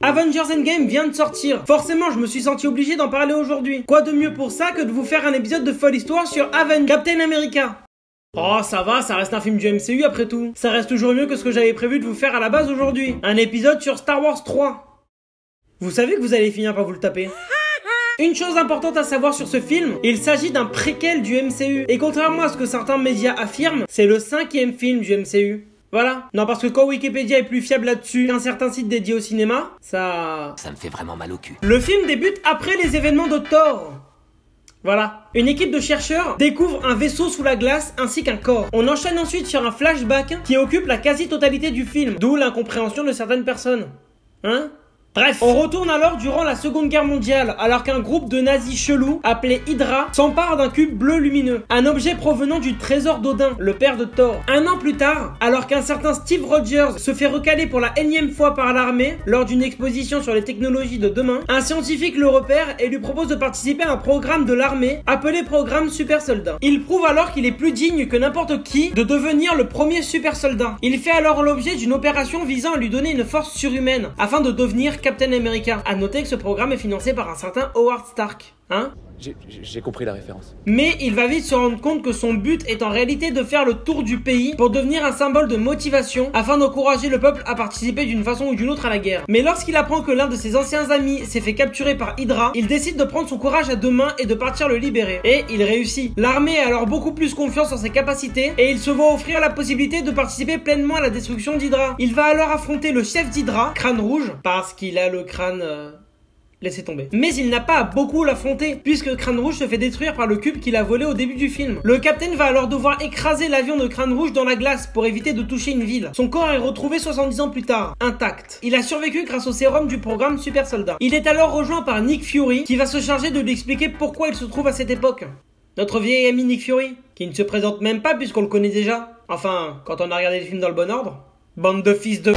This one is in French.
Avengers Endgame vient de sortir. Forcément, je me suis senti obligé d'en parler aujourd'hui. Quoi de mieux pour ça que de vous faire un épisode de folle histoire sur Captain America. Oh, ça va, ça reste un film du MCU après tout. Ça reste toujours mieux que ce que j'avais prévu de vous faire à la base aujourd'hui. Un épisode sur Star Wars 3. Vous savez que vous allez finir par vous le taper. Une chose importante à savoir sur ce film, il s'agit d'un préquel du MCU. Et contrairement à ce que certains médias affirment, c'est le 5e film du MCU. Voilà. Non, parce que quand Wikipédia est plus fiable là-dessus qu'un certain site dédié au cinéma, ça me fait vraiment mal au cul. Le film débute après les événements de Thor. Voilà. Une équipe de chercheurs découvre un vaisseau sous la glace ainsi qu'un corps. On enchaîne ensuite sur un flashback qui occupe la quasi-totalité du film, d'où l'incompréhension de certaines personnes. Hein ? Bref, on retourne alors durant la Seconde Guerre mondiale, alors qu'un groupe de nazis chelous, appelé Hydra, s'empare d'un cube bleu lumineux, un objet provenant du trésor d'Odin, le père de Thor. Un an plus tard, alors qu'un certain Steve Rogers se fait recaler pour la énième fois par l'armée, lors d'une exposition sur les technologies de demain, un scientifique le repère et lui propose de participer à un programme de l'armée, appelé programme Super Soldat. Il prouve alors qu'il est plus digne que n'importe qui de devenir le premier super soldat. Il fait alors l'objet d'une opération visant à lui donner une force surhumaine, afin de devenir Captain America. A noter que ce programme est financé par un certain Howard Stark. Hein ? J'ai compris la référence. Mais il va vite se rendre compte que son but est en réalité de faire le tour du pays pour devenir un symbole de motivation afin d'encourager le peuple à participer d'une façon ou d'une autre à la guerre. Mais lorsqu'il apprend que l'un de ses anciens amis s'est fait capturer par Hydra, il décide de prendre son courage à deux mains et de partir le libérer. Et il réussit. L'armée a alors beaucoup plus confiance en ses capacités et il se voit offrir la possibilité de participer pleinement à la destruction d'Hydra. Il va alors affronter le chef d'Hydra, Crâne Rouge, parce qu'il a le crâne... laissez tomber. Mais il n'a pas à beaucoup l'affronter, puisque Crâne Rouge se fait détruire par le cube qu'il a volé au début du film. Le Captain va alors devoir écraser l'avion de Crâne Rouge dans la glace pour éviter de toucher une ville. Son corps est retrouvé 70 ans plus tard, intact. Il a survécu grâce au sérum du programme Super Soldat. Il est alors rejoint par Nick Fury, qui va se charger de lui expliquer pourquoi il se trouve à cette époque. Notre vieil ami Nick Fury, qui ne se présente même pas puisqu'on le connaît déjà. Enfin, quand on a regardé le film dans le bon ordre. Bande de fils de...